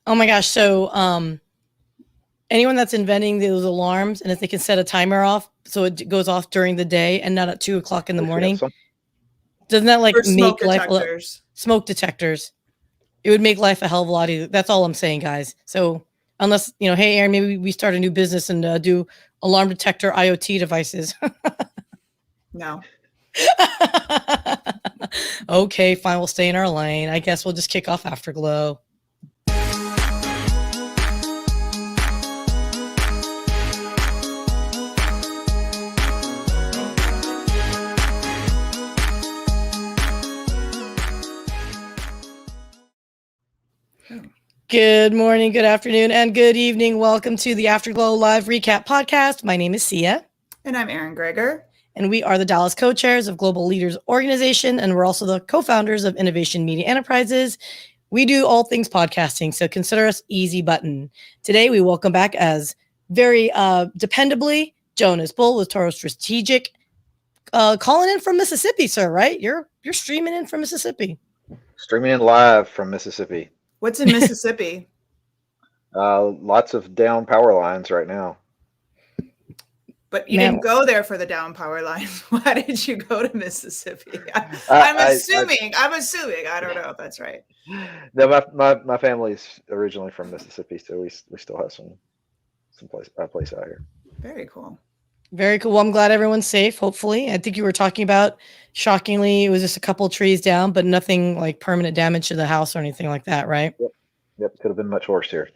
Oh my gosh. So anyone that's inventing those alarms, and if they can set a timer off so it goes off during the day and not at 2 o'clock in the morning, doesn't that Or like smoke make life detectors. smoke detectors? It would make life a hell of a lot easier. That's all I'm saying, guys. So unless, hey, Aaron, maybe we start a new business and do alarm detector IoT devices. No. Okay, fine. We'll stay in our lane. I guess we'll just kick off Afterglow. Good morning, good afternoon, and good evening. Welcome to the Afterglow Live Recap Podcast. My name is Sia. And I'm Aaron Greger. And we are the Dallas co-chairs of Global Leaders Organization, and we're also the co-founders of Innovation Media Enterprises. We do all things podcasting, so consider us easy button. Today, we welcome back as very dependably Jonas Bull with Toro Strategic, calling in from Mississippi, sir, right? You're streaming in from Mississippi. Streaming in live from Mississippi. What's in Mississippi? Lots of down power lines right now. But you didn't go there for the down power lines. Why did you go to Mississippi? I'm assuming. I don't know if that's right. No, my family's originally from Mississippi, so we still have some place out here. Very cool. Very cool. Well, I'm glad everyone's safe, hopefully. I think you were talking about, shockingly, it was just a couple of trees down, but nothing like permanent damage to the house or anything like that, right? Yep. Could have been much worse here.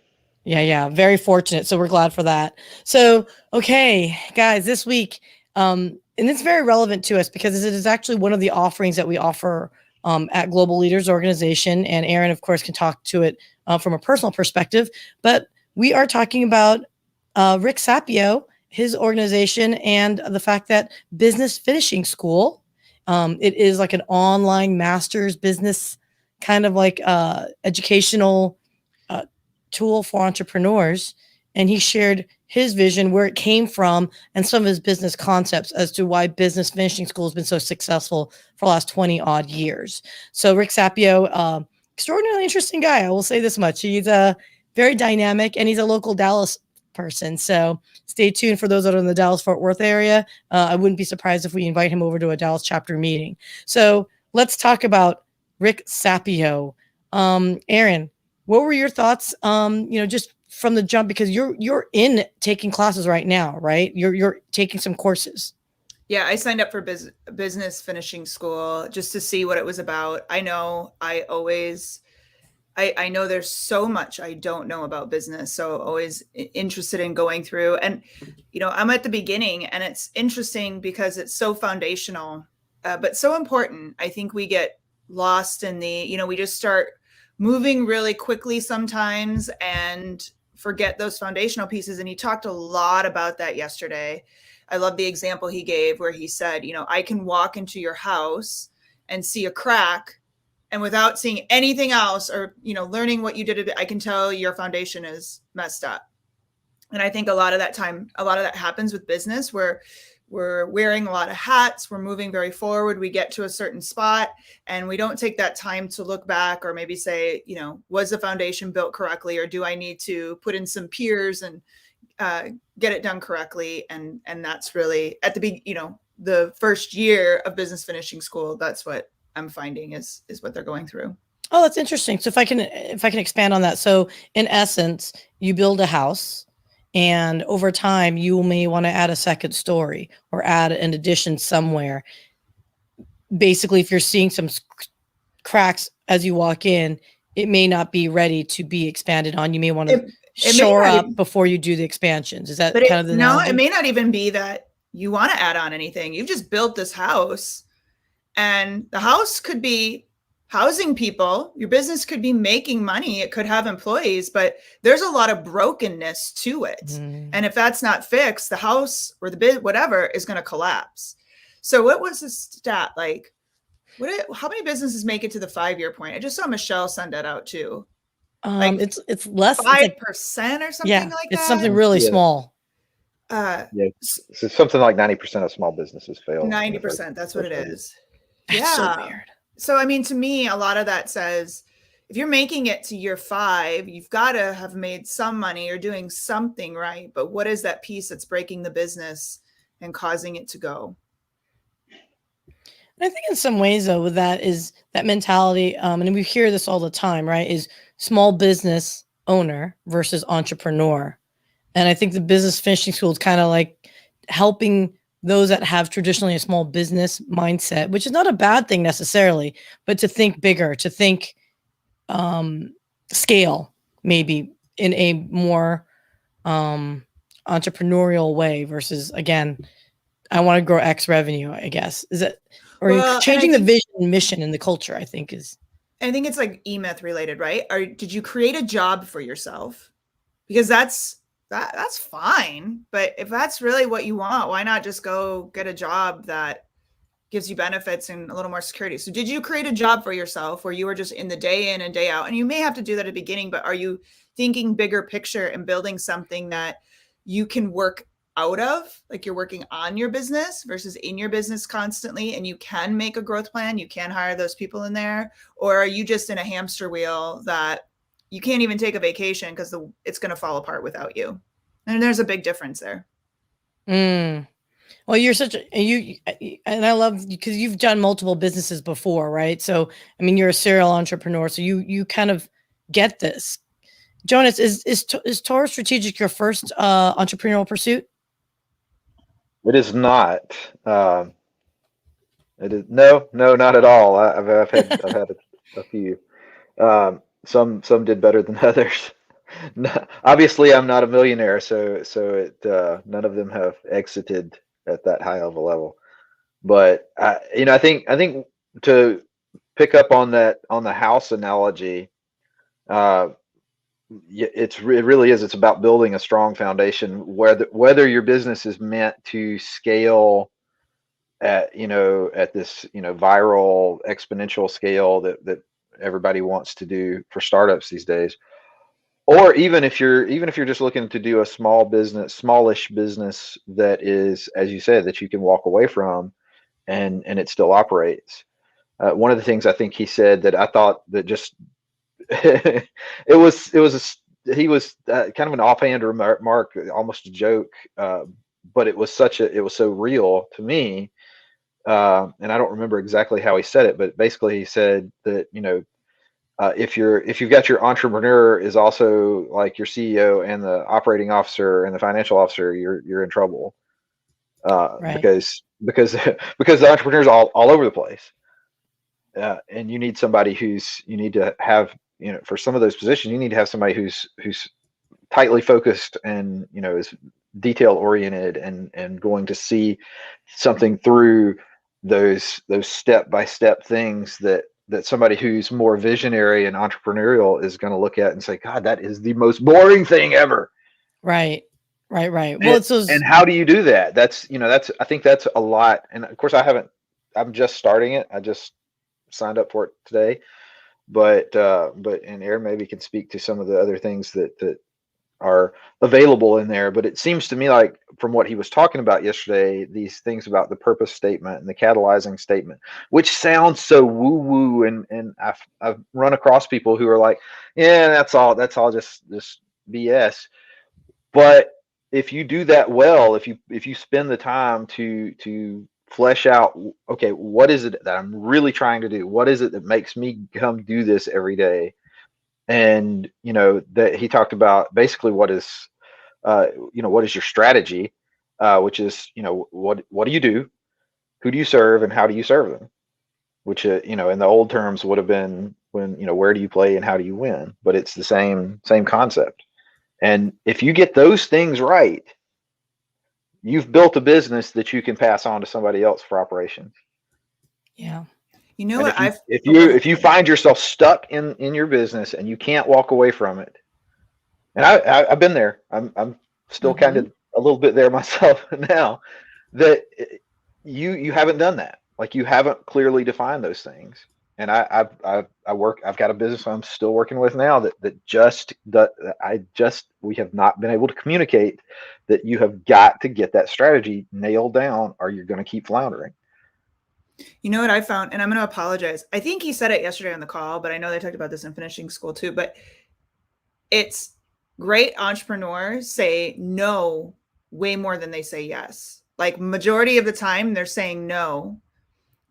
Yeah. Very fortunate. So we're glad for that. So, okay, guys, this week, and it's very relevant to us because it is actually one of the offerings that we offer at Global Leaders Organization. And Aaron, of course, can talk to it from a personal perspective. But we are talking about Rick Sapio, his organization, and the fact that Business Finishing School, it is like an online master's business kind of like educational tool for entrepreneurs. And he shared his vision, where it came from, and some of his business concepts as to why Business Finishing School has been so successful for the last 20 odd years. So Rick Sapio, extraordinarily interesting guy. I will say this much. He's very dynamic, and he's a local Dallas person. So stay tuned for those that are in the Dallas-Fort Worth area. I wouldn't be surprised if we invite him over to a Dallas chapter meeting. So let's talk about Rick Sapio. Aaron, what were your thoughts? Just from the jump, because you're in taking classes right now, right? You're taking some courses. Yeah, I signed up for Business Finishing School just to see what it was about. I know there's so much I don't know about business, so always interested in going through. And, I'm at the beginning, and it's interesting because it's so foundational, but so important. I think we get lost in we just start moving really quickly sometimes and forget those foundational pieces. And he talked a lot about that yesterday. I love the example he gave where he said, I can walk into your house and see a crack, and without seeing anything else or, learning what you did, I can tell your foundation is messed up. And I think a lot of that happens with business, where we're wearing a lot of hats, we're moving very forward, we get to a certain spot, and we don't take that time to look back or maybe say, was the foundation built correctly, or do I need to put in some piers and get it done correctly? And that's really at the first year of Business Finishing School. That's what I'm finding is what they're going through. Oh, that's interesting. So if I can expand on that. So in essence, you build a house, and over time you may want to add a second story or add an addition somewhere. Basically, if you're seeing some cracks as you walk in, it may not be ready to be expanded on. You may want to shore up before you do the expansions. Is that kind of the analogy? No, it may not even be that you want to add on anything. You've just built this house, and the house could be housing people. Your business could be making money. It could have employees, but there's a lot of brokenness to it. And if that's not fixed, the house or the whatever is going to collapse. So what was the stat like? How many businesses make it to the 5-year point? I just saw Michelle send that out too. It's less 5% or something like that. It's something really small. So something like 90% of small businesses fail. 90%. That's what it is. That's so weird. So, to me, a lot of that says if you're making it to year 5, you've got to have made some money or doing something right. But what is that piece that's breaking the business and causing it to go? And I think in some ways, though, with that is that mentality, and we hear this all the time, right? Is small business owner versus entrepreneur. And I think the business finishing school is kind of like helping those that have traditionally a small business mindset, which is not a bad thing necessarily, but to think bigger, to think scale maybe in a more entrepreneurial way versus, again, I want to grow X revenue, I guess. Is it, or Well, and changing the vision and mission and the culture, I think is. I think it's like E-Myth related, right? Or did you create a job for yourself? Because that's fine. But if that's really what you want, why not just go get a job that gives you benefits and a little more security? So did you create a job for yourself where you were just in the day in and day out? And you may have to do that at the beginning, but are you thinking bigger picture and building something that you can work out of, like you're working on your business versus in your business constantly, and you can make a growth plan, you can hire those people in there? Or are you just in a hamster wheel that you can't even take a vacation because it's going to fall apart without you? And there's a big difference there. Mm. Well, you're such a you, and I love because you've done multiple businesses before, right? So, I mean, you're a serial entrepreneur, so you kind of get this. Jonas, is Toro Strategic your first entrepreneurial pursuit? It is not. It is no, not at all. I've had a few. Some did better than others. Obviously, I'm not a millionaire, so none of them have exited at that high of a level. But I think to pick up on that, on the house analogy, it really is. It's about building a strong foundation. Whether your business is meant to scale at at this viral exponential scale that everybody wants to do for startups these days, or even if you're just looking to do a smallish business that is, as you said, that you can walk away from and it still operates. One of the things I think he said that I thought that just it he was kind of an offhand remark, almost a joke, but it was so real to me. And I don't remember exactly how he said it, but basically he said that if you've got your entrepreneur is also like your CEO and the operating officer and the financial officer, you're in trouble, Right. because the entrepreneur's all over the place, and you need somebody you need to have, for some of those positions, you need to have somebody who's tightly focused and is detail oriented and going to see something through those step by step things that somebody who's more visionary and entrepreneurial is going to look at and say, God, that is the most boring thing ever. Right. Well, it's those. And how do you do that? I think that's a lot. And of course I'm just starting it. I just signed up for it today, but and Aaron maybe can speak to some of the other things that are available in there. But it seems to me like, from what he was talking about yesterday, these things about the purpose statement and the catalyzing statement, which sounds so woo woo, and I've run across people who are like, yeah, that's all just BS. But if you do that well, if you spend the time to flesh out, okay, what is it that I'm really trying to do? What is it that makes me come do this every day? And that he talked about basically what is your strategy, which is what do you do, who do you serve, and how do you serve them, which in the old terms would have been where do you play and how do you win, but it's the same concept. And if you get those things right, you've built a business that you can pass on to somebody else for operations. Yeah. You know And what? if you find yourself stuck in your business and you can't walk away from it, and I've been there. I'm still kind of a little bit there myself now. That you haven't done that. Like, you haven't clearly defined those things. And I've got a business I'm still working with now that we have not been able to communicate that you have got to get that strategy nailed down or you're going to keep floundering. You know what I found, and I'm going to apologize. I think he said it yesterday on the call, but I know they talked about this in finishing school too. But it's great entrepreneurs say no way more than they say yes. Like majority of the time, they're saying no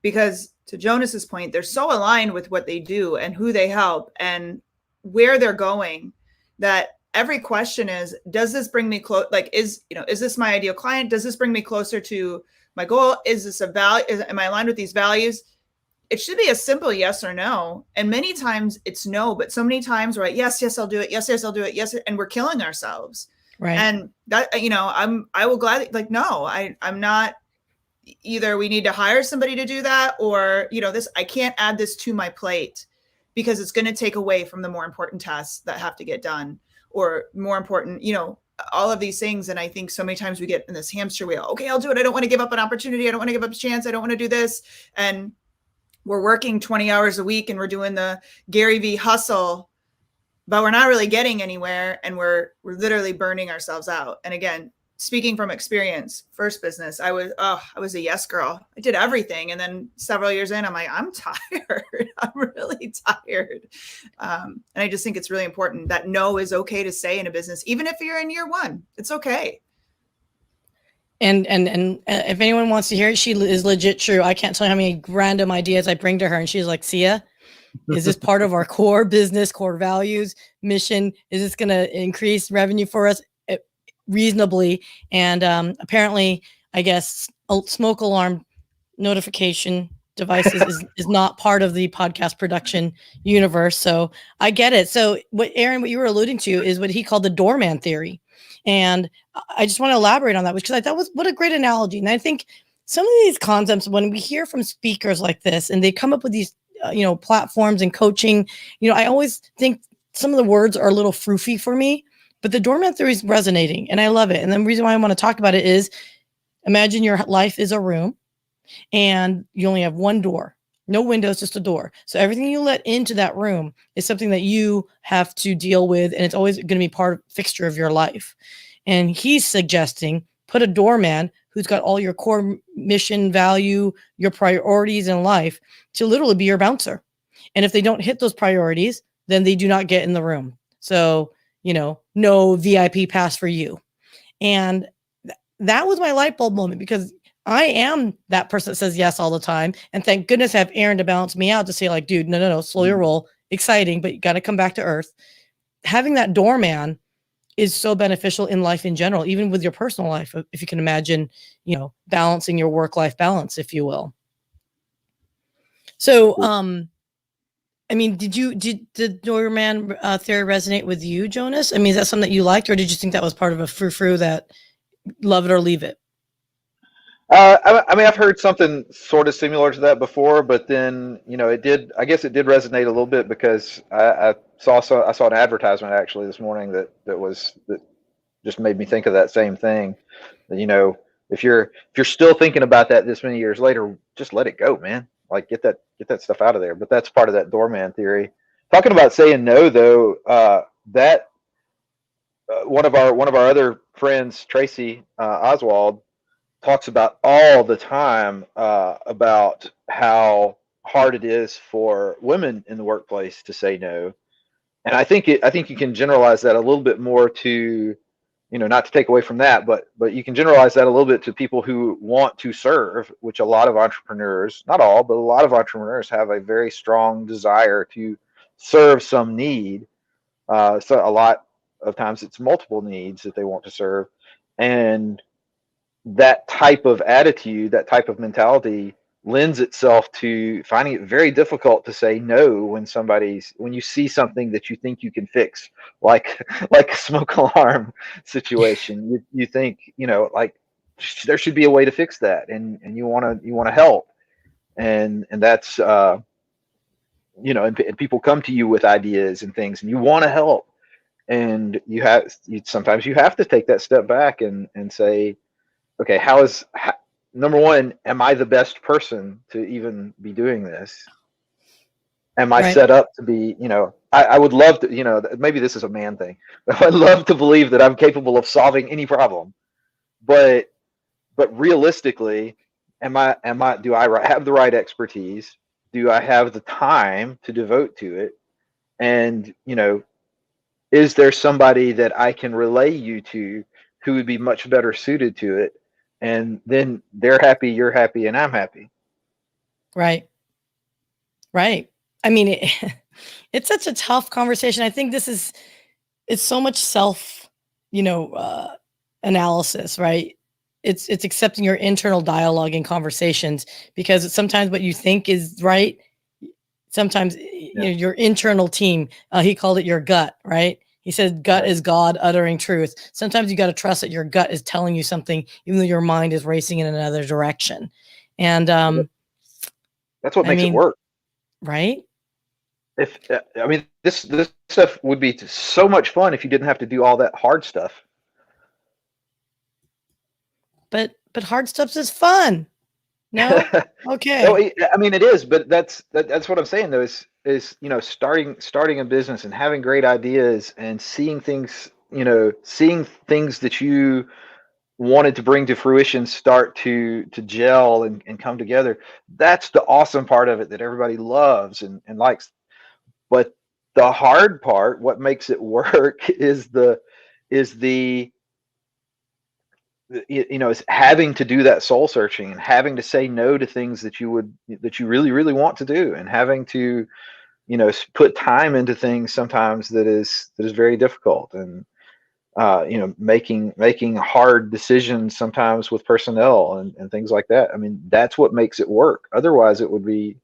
because, to Jonas's point, they're so aligned with what they do and who they help and where they're going that every question is, does this bring me close? Like, is this my ideal client? Does this bring me closer to my goal? Is this a value? Am I aligned with these values? It should be a simple yes or no. And many times it's no, but so many times we're like, yes, I'll do it. Yes, I'll do it. Yes. And we're killing ourselves. Right. And that, I will gladly, like, no, I'm not. Either we need to hire somebody to do that, or, I can't add this to my plate because it's going to take away from the more important tasks that have to get done, or more important, all of these things. And I think so many times we get in this hamster wheel. Okay, I'll do it. I don't want to give up an opportunity. I don't want to give up a chance. I don't want to do this. And we're working 20 hours a week and we're doing the Gary V hustle, but we're not really getting anywhere. And we're literally burning ourselves out. And again, speaking from experience, first business, I was a yes girl. I did everything. And then several years in, I'm like, I'm tired. I'm really tired. And I just think it's really important that no is okay to say in a business, even if you're in year one, it's okay. And if anyone wants to hear it, she is legit true. I can't tell you how many random ideas I bring to her, and she's like, Sia, is this part of our core business, core values, mission? Is this going to increase revenue for us reasonably? And apparently, I guess, a smoke alarm notification devices is not part of the podcast production universe. So I get it. So what you were alluding to is what he called the doorman theory. And I just want to elaborate on that, because I thought what a great analogy. And I think some of these concepts, when we hear from speakers like this and they come up with these, platforms and coaching, I always think some of the words are a little froofy for me, but the doorman theory is resonating and I love it. And the reason why I want to talk about it is, imagine your life is a room and you only have one door, no windows, just a door. So everything you let into that room is something that you have to deal with. And it's always going to be fixture of your life. And he's suggesting put a doorman who's got all your core mission, value, your priorities in life to literally be your bouncer. And if they don't hit those priorities, then they do not get in the room. So, no VIP pass for you. And that was my light bulb moment, because I am that person that says yes all the time. And thank goodness I have Aaron to balance me out to say, like, dude, no, slow your roll. Exciting, but you got to come back to earth. Having that doorman is so beneficial in life in general, even with your personal life. If you can imagine, balancing your work-life balance, if you will. So, did the doorman theory resonate with you, Jonas? I mean, is that something that you liked, or did you think that was part of a frou-frou that love it or leave it? I've heard something sort of similar to that before, but then, I guess it did resonate a little bit, because I saw an advertisement actually this morning that just made me think of that same thing. That, if you're still thinking about that this many years later, just let it go, man. Like, get that stuff out of there. But that's part of that doorman theory. Talking about saying no, though, one of our other friends, Tracy Oswald, talks about all the time about how hard it is for women in the workplace to say no. And I think you can generalize that a little bit more to, not to take away from that, but you can generalize that a little bit to people who want to serve, which a lot of entrepreneurs, not all, but a lot of entrepreneurs have a very strong desire to serve some need. So a lot of times it's multiple needs that they want to serve. And that type of attitude, that type of mentality lends itself to finding it very difficult to say no when you see something that you think you can fix, like a smoke alarm situation. You think, like, there should be a way to fix that, and you want to help, and that's and people come to you with ideas and things, and you want to help, and sometimes you have to take that step back and say, okay, number one, am I the best person to even be doing this? Am I set up to be, I would love to, maybe this is a man thing, but I'd love to believe that I'm capable of solving any problem. But realistically, do I have the right expertise? Do I have the time to devote to it? And, is there somebody that I can relay you to who would be much better suited to it? And then they're happy, you're happy, and I'm happy. Right. Right. I mean, it's such a tough conversation. I think it's so much self, analysis, right? It's accepting your internal dialogue and conversations, because sometimes what you think is right, sometimes your internal team, he called it your gut, right? He said gut is God uttering truth. Sometimes you got to trust that your gut is telling you something, even though your mind is racing in another direction. And that's what makes it work, right? If I mean, this stuff would be so much fun if you didn't have to do all that hard stuff. But hard stuff is fun. No? Okay. No, I mean it is, but that's what I'm saying though, is starting a business and having great ideas and seeing things that you wanted to bring to fruition start to gel and come together. That's the awesome part of it that everybody loves and likes. But the hard part, what makes it work, is having to do that soul searching and having to say no to things that you really, really want to do, and having to, put time into things sometimes that is very difficult, and making hard decisions sometimes with personnel and things like that. I mean, that's what makes it work. Otherwise it would be,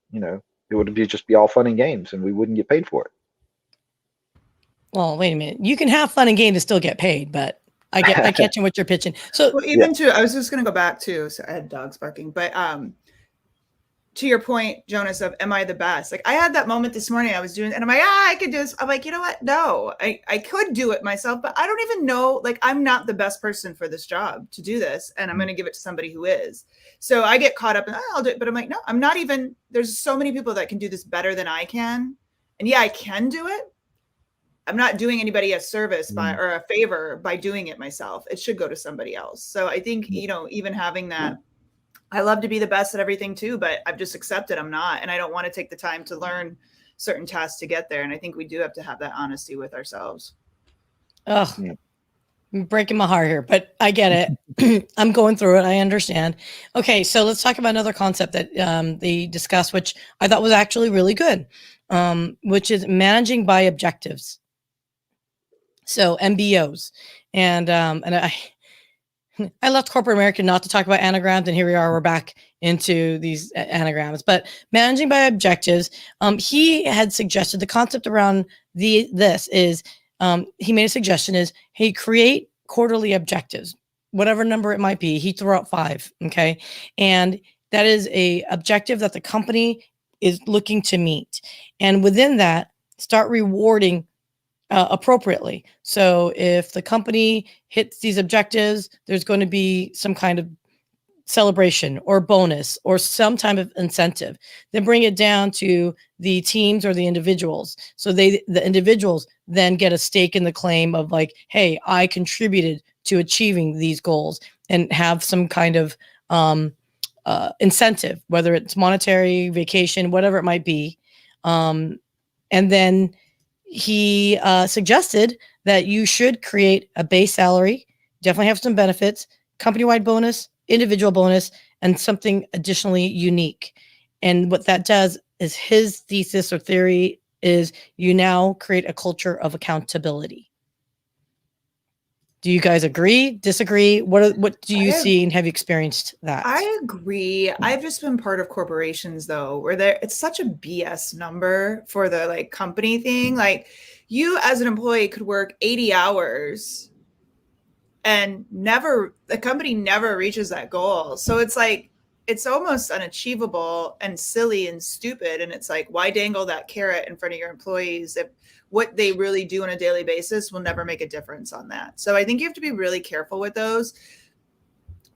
just be all fun and games and we wouldn't get paid for it. Well, wait a minute. You can have fun and games and still get paid, but I catch what you're pitching. So well, even to, I was just going to go back to, so I had dogs barking, but to your point, Jonas, of am I the best? Like I had that moment this morning, I was doing, and I'm like, I could do this. I'm like, you know what? No, I could do it myself, but I don't even know, like I'm not the best person for this job to do this. And I'm going to give it to somebody who is. So I get caught up in, I'll do it. But I'm like, no, I'm not even, there's so many people that can do this better than I can. And yeah, I can do it. I'm not doing anybody a service or a favor by doing it myself. It should go to somebody else. So I think, even having that, I love to be the best at everything too, but I've just accepted I'm not, and I don't want to take the time to learn certain tasks to get there. And I think we do have to have that honesty with ourselves. Oh, I'm breaking my heart here, but I get it. I'm going through it. I understand. Okay. So let's talk about another concept that they discussed, which I thought was actually really good, which is managing by objectives. So MBOs, and I left corporate America not to talk about anagrams, and here we are. We're back into these anagrams. But managing by objectives, he had suggested the concept around this is he made a suggestion is, hey, create quarterly objectives, whatever number it might be. He threw out 5, okay, and that is a objective that the company is looking to meet, and within that, start rewarding appropriately. So if the company hits these objectives, there's going to be some kind of celebration or bonus or some type of incentive. Then bring it down to the teams or the individuals. So the individuals then get a stake in the claim of like, hey, I contributed to achieving these goals, and have some kind of incentive, whether it's monetary, vacation, whatever it might be. And then he suggested that you should create a base salary, definitely have some benefits, company-wide bonus, individual bonus, and something additionally unique. And what that does is, his thesis or theory is, you now create a culture of accountability. Do you guys agree, disagree? What do you see, and have you experienced that? I agree. I've just been part of corporations though, where it's such a BS number for the like company thing. Like you as an employee could work 80 hours and the company never reaches that goal. So it's like, it's almost unachievable and silly and stupid. And it's like, why dangle that carrot in front of your employees if what they really do on a daily basis will never make a difference on that? So I think you have to be really careful with those.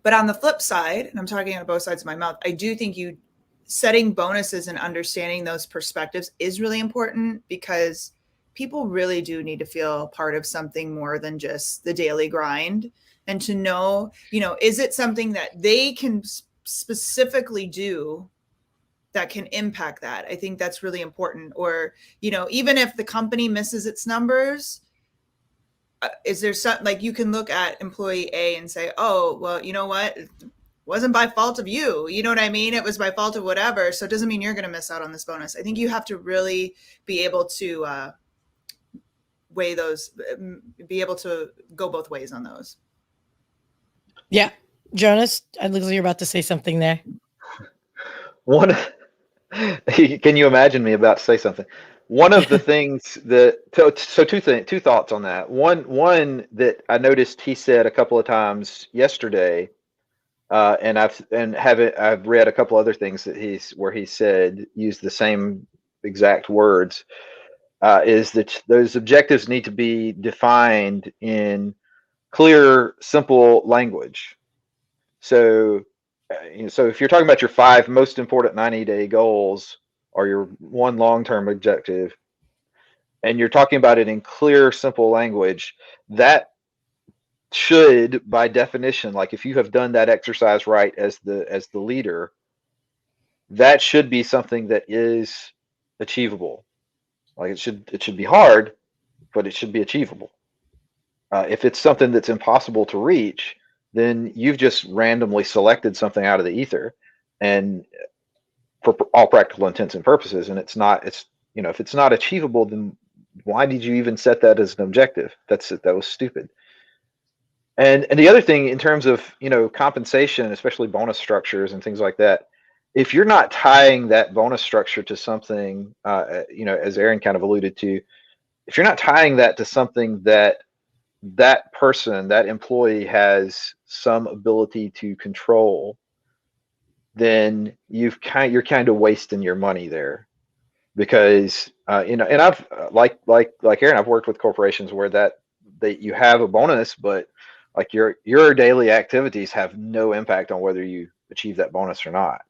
But on the flip side, and I'm talking out of both sides of my mouth, I do think setting bonuses and understanding those perspectives is really important, because people really do need to feel part of something more than just the daily grind, and to know, is it something that they can specifically do that can impact that? I think that's really important. Or, even if the company misses its numbers, is there something like you can look at employee A and say, oh, well, you know what? It wasn't by fault of you. You know what I mean? It was by fault of whatever. So it doesn't mean you're going to miss out on this bonus. I think you have to really be able to weigh those, be able to go both ways on those. Yeah. Jonas, I look like you're about to say something there. Can you imagine me about to say something? One of the things that, so two thoughts on that. One that I noticed he said a couple of times yesterday, and I've read a couple other things that he said used the same exact words, is that those objectives need to be defined in clear, simple language. So if you're talking about your 5 most important 90-day goals or your one long-term objective, and you're talking about it in clear, simple language, that should, by definition, like if you have done that exercise right as the leader, that should be something that is achievable. Like it should be hard, but it should be achievable. If it's something that's impossible to reach, then you've just randomly selected something out of the ether, and for all practical intents and purposes, and if it's not achievable, then why did you even set that as an objective? That was stupid. And the other thing in terms of, compensation, especially bonus structures and things like that, if you're not tying that bonus structure to something, as Aaron kind of alluded to, if you're not tying that to something that person, that employee has some ability to control, then you're kind of wasting your money there, because and I've like Aaron, I've worked with corporations where that you have a bonus, but like your daily activities have no impact on whether you achieve that bonus or not.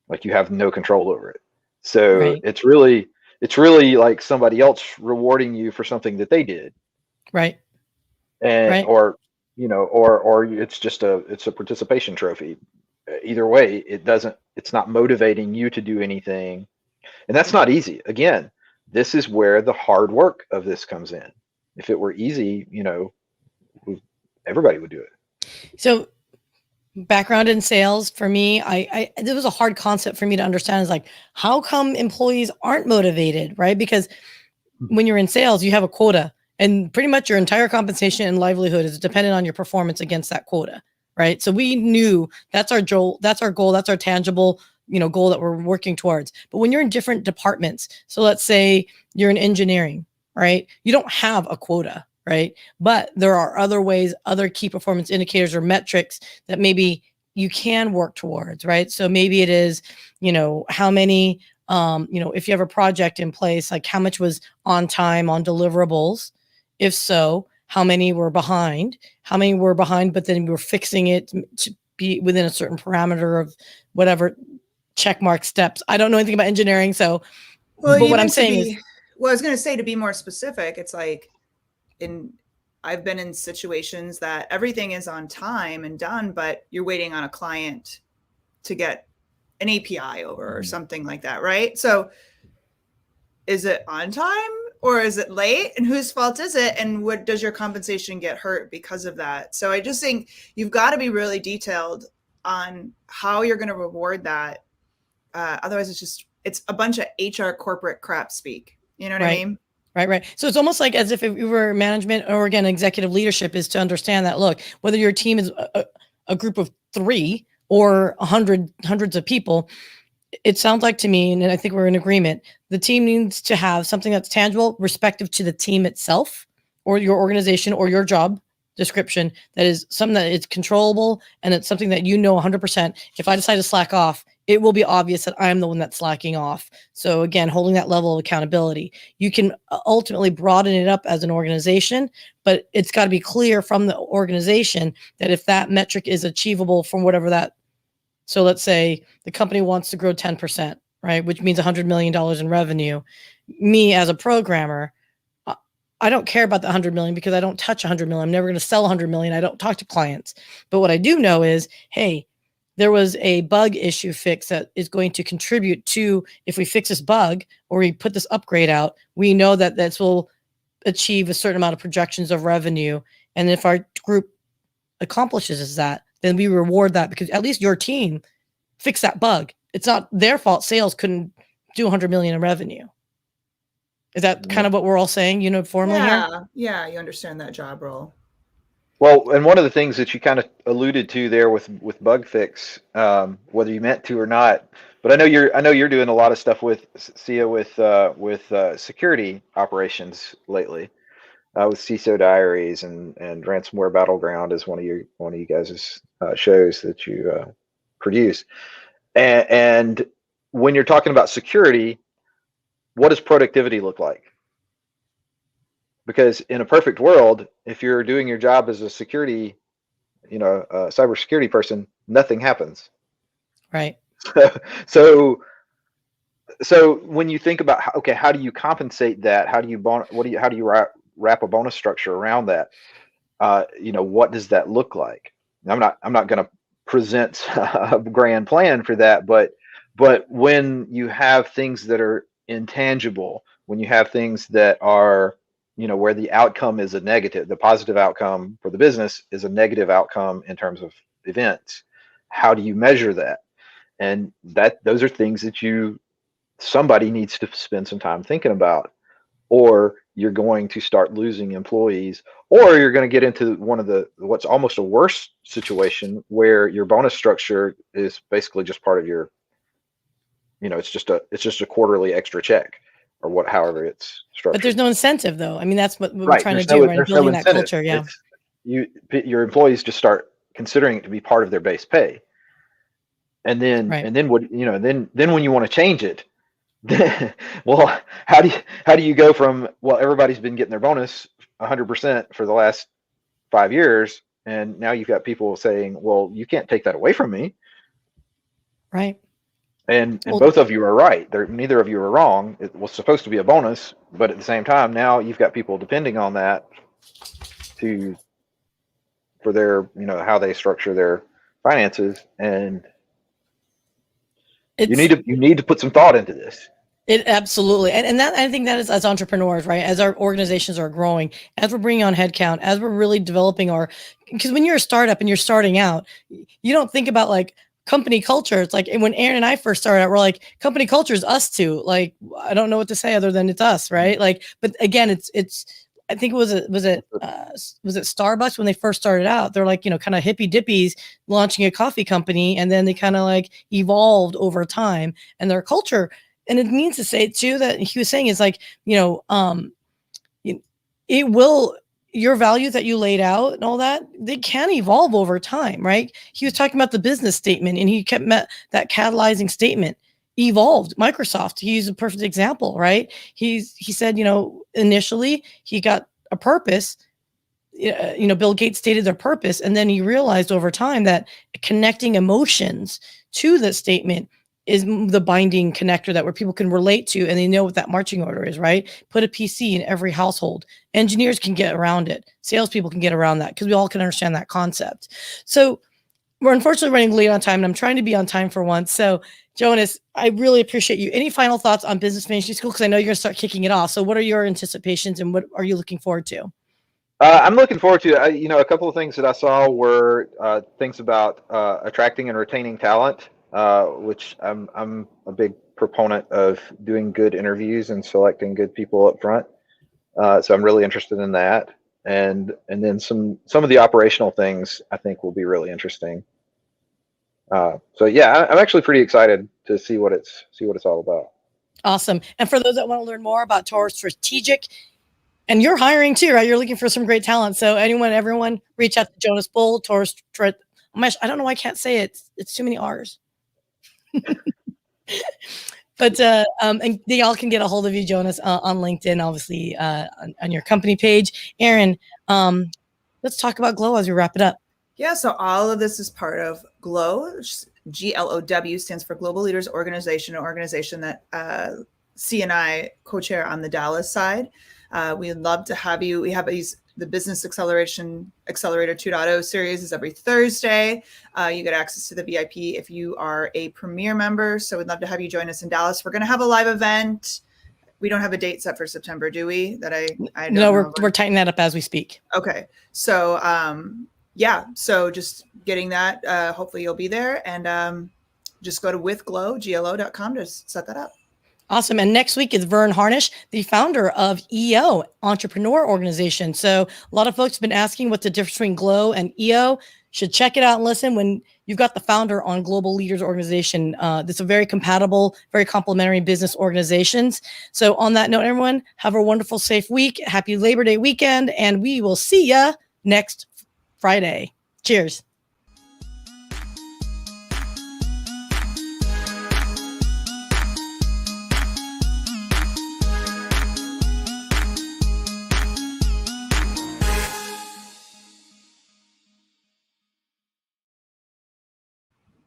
Like you have no control over it. So Right. it's really like somebody else rewarding you for something that they did. Right. And Right. or it's just it's a participation trophy. Either way, it's not motivating you to do anything. And that's not easy. Again, this is where the hard work of this comes in. If it were easy, everybody would do it. So background in sales for me, I it was a hard concept for me to understand, is like, how come employees aren't motivated, right? Because when you're in sales, you have a quota, and pretty much your entire compensation and livelihood is dependent on your performance against that quota, right? So we knew that's our goal, that's our tangible, goal that we're working towards. But when you're in different departments, so let's say you're in engineering, right? You don't have a quota, right? But there are other ways, other key performance indicators or metrics that maybe you can work towards, right? So maybe it is, how many, if you have a project in place, like how much was on time on deliverables? If so, how many were behind? How many were behind, but then we were fixing it to be within a certain parameter of whatever checkmark steps. I don't know anything about engineering, so but what I'm saying is, well, I was going to say, to be more specific, it's like I've been in situations that everything is on time and done, but you're waiting on a client to get an API over or something like that, right? So is it on time or is it late, and whose fault is it? And what does your compensation get hurt because of that? So I just think you've got to be really detailed on how you're going to reward that. Otherwise it's a bunch of HR corporate crap speak. You know what I mean? Right. So it's almost like as if you were management, or again, executive leadership, is to understand that, look, whether your team is a group of 3 or hundreds of people, it sounds like to me, and I think we're in agreement, the team needs to have something that's tangible, respective to the team itself or your organization or your job description, that is something that is controllable, and it's something that 100%, if I decide to slack off, it will be obvious that I'm the one that's slacking off. So again, holding that level of accountability. You can ultimately broaden it up as an organization, but it's got to be clear from the organization that if that metric is achievable from whatever that, so let's say the company wants to grow 10%, right? Which means $100 million in revenue. Me as a programmer, I don't care about the 100 million because I don't touch 100 million. I'm never going to sell 100 million. I don't talk to clients. But what I do know is, hey, there was a bug issue fix that is going to contribute to, if we fix this bug or we put this upgrade out, we know that this will achieve a certain amount of projections of revenue. And if our group accomplishes that, then we reward that because at least your team fixed that bug. It's not their fault sales couldn't do 100 million in revenue. Is that kind of what we're all saying uniformly here? Yeah, you understand that job role. Well, and one of the things that you kind of alluded to there with bug fix, whether you meant to or not, but I know you're doing a lot of stuff with Sia with security operations lately, with CISO Diaries and Ransomware Battleground is one of you guys' shows that you produce, and when you're talking about security, what does productivity look like? Because in a perfect world, if you're doing your job as a security, cybersecurity person, nothing happens. Right. So when you think about how do you compensate that? How do you wrap a bonus structure around that? What does that look like? I'm not going to present a grand plan for that, but when you have things that are intangible, when you have things that are where the outcome is a negative, the positive outcome for the business is a negative outcome in terms of events. How do you measure that? And those are things that somebody needs to spend some time thinking about, or you're going to start losing employees, or you're going to get into what's almost a worse situation where your bonus structure is basically just part of your, it's just a quarterly extra check. Or however it's structured. But there's no incentive, though. I mean, that's what we're right. trying to do, right? Building that culture, yeah. Your employees just start considering it to be part of their base pay, and then then when you want to change it, well, how do you go from everybody's been getting their bonus 100% for the last 5 years, and now you've got people saying, well, you can't take that away from me, right? And both of you are right. Neither of you are wrong. It was supposed to be a bonus, but at the same time, now you've got people depending on that for their, how they structure their finances, and you need to put some thought into this. It absolutely, and that, I think that is, as entrepreneurs, right? As our organizations are growing, as we're bringing on headcount, as we're really developing because when you're a startup and you're starting out, you don't think about like company culture. It's like when Aaron and I first started out, we're like, company culture is us two. Like, I don't know what to say other than it's us, right? Like, but again, it's. I think was it Starbucks when they first started out? They're like, kind of hippy dippies launching a coffee company, and then they kind of like evolved over time, and their culture. And it means to say too that he was saying is like, it will. Your values that you laid out and all that, they can evolve over time, right? He was talking about the business statement, and he kept that catalyzing statement evolved. Microsoft, he's a perfect example, right? He said, initially he got a purpose. Bill Gates stated their purpose, and then he realized over time that connecting emotions to the statement is the binding connector that where people can relate to, and they know what that marching order is, right? Put a PC in every household. Engineers can get around it. Salespeople can get around that because we all can understand that concept. So we're unfortunately running late on time, and I'm trying to be on time for once. So Jonas, I really appreciate you. Any final thoughts on Business Management School? Because I know you're going to start kicking it off. So what are your anticipations, and what are you looking forward to? I'm looking forward to, a couple of things that I saw were things about attracting and retaining talent. Which I'm a big proponent of doing good interviews and selecting good people up front. So I'm really interested in that, and then some of the operational things I think will be really interesting. So yeah, I'm actually pretty excited to see what it's all about. Awesome. And for those that want to learn more about Taurus Strategic, and you're hiring too, right? You're looking for some great talent. So everyone, reach out to Jonas Bull, Taurus. I don't know why I can't say it. It's too many R's. But and they all can get a hold of you, Jonas, on LinkedIn, obviously, on your company page. Aaron, let's talk about Glow as we wrap it up. Yeah, so all of this is part of Glow. GLOW stands for Global Leaders Organization, an organization that C and I co-chair on the Dallas side. We'd love to have you. We have these the Business Accelerator 2.0 series is every Thursday. You get access to the VIP if you are a Premier member. So we'd love to have you join us in Dallas. We're going to have a live event. We don't have a date set for September, do we? That I don't no, know. we're tightening that up as we speak. Okay. So yeah, so just getting that. Hopefully you'll be there, and just go to withglo.com to set that up. Awesome. And next week is Vern Harnish, the founder of EO, Entrepreneur Organization. So a lot of folks have been asking what's the difference between Glow and EO. Should check it out and listen when you've got the founder on Global Leaders Organization. That's a very compatible, very complementary business organizations. So on that note, everyone, have a wonderful, safe week. Happy Labor Day weekend. And we will see ya next Friday. Cheers.